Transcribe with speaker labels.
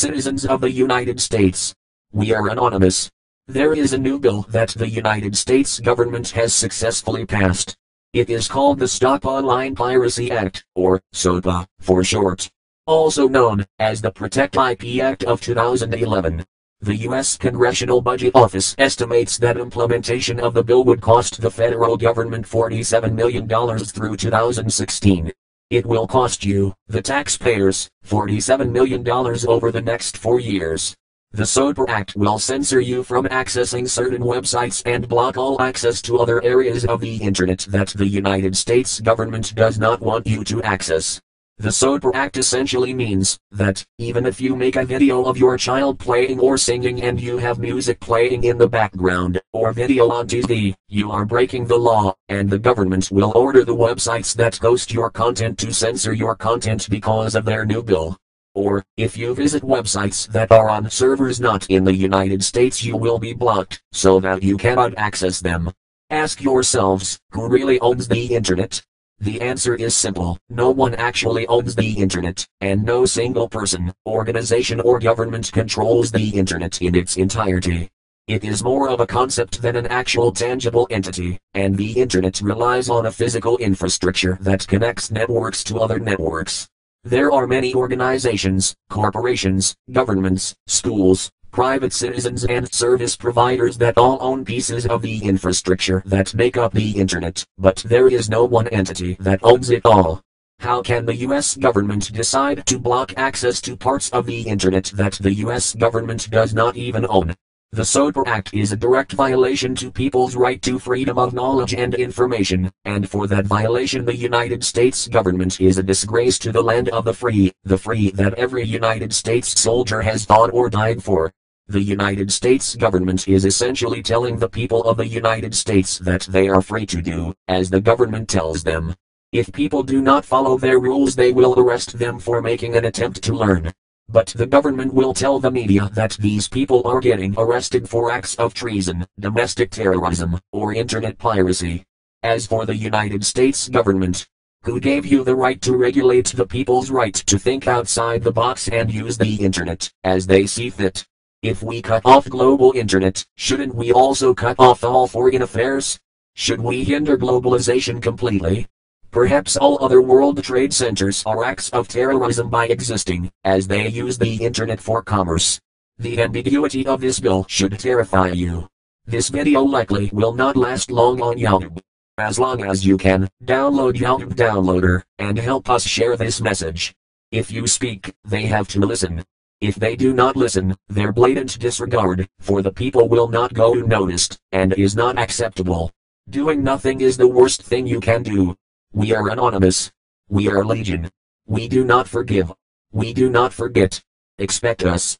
Speaker 1: citizens of the United States. We are anonymous. There is a new bill that the United States government has successfully passed. It is called the Stop Online Piracy Act, or SOPA, for short. Also known as the Protect IP Act of 2011. The U.S. Congressional Budget Office estimates that implementation of the bill would cost the federal government $47 million through 2016. It will cost you, the taxpayers, $47 million over the next 4 years. The SOPA Act will censor you from accessing certain websites and block all access to other areas of the Internet that the United States government does not want you to access. The SOPA Act essentially means that, even if you make a video of your child playing or singing and you have music playing in the background, or video on TV, you are breaking the law, and the government will order the websites that host your content to censor your content because of their new bill. Or, if you visit websites that are on servers not in the United States, you will be blocked, so that you cannot access them. Ask yourselves, who really owns the Internet? The answer is simple: no one actually owns the Internet, and no single person, organization or government controls the Internet in its entirety. It is more of a concept than an actual tangible entity, and the Internet relies on a physical infrastructure that connects networks to other networks. There are many organizations, corporations, governments, schools, private citizens and service providers that all own pieces of the infrastructure that make up the Internet, but there is no one entity that owns it all. How can the US government decide to block access to parts of the Internet that the US government does not even own? The SOPA Act is a direct violation to people's right to freedom of knowledge and information, and for that violation the United States government is a disgrace to the land of the free that every United States soldier has fought or died for. The United States government is essentially telling the people of the United States that they are free to do as the government tells them. If people do not follow their rules, they will arrest them for making an attempt to learn. But the government will tell the media that these people are getting arrested for acts of treason, domestic terrorism, or internet piracy. As for the United States government, who gave you the right to regulate the people's right to think outside the box and use the Internet as they see fit? If we cut off global Internet, shouldn't we also cut off all foreign affairs? Should we hinder globalization completely? Perhaps all other world trade centers are acts of terrorism by existing, as they use the Internet for commerce. The ambiguity of this bill should terrify you. This video likely will not last long on YouTube. As long as you can, download YouTube Downloader, and help us share this message. If you speak, they have to listen. If they do not listen, their blatant disregard for the people will not go unnoticed, and is not acceptable. Doing nothing is the worst thing you can do. We are anonymous. We are legion. We do not forgive. We do not forget. Expect us.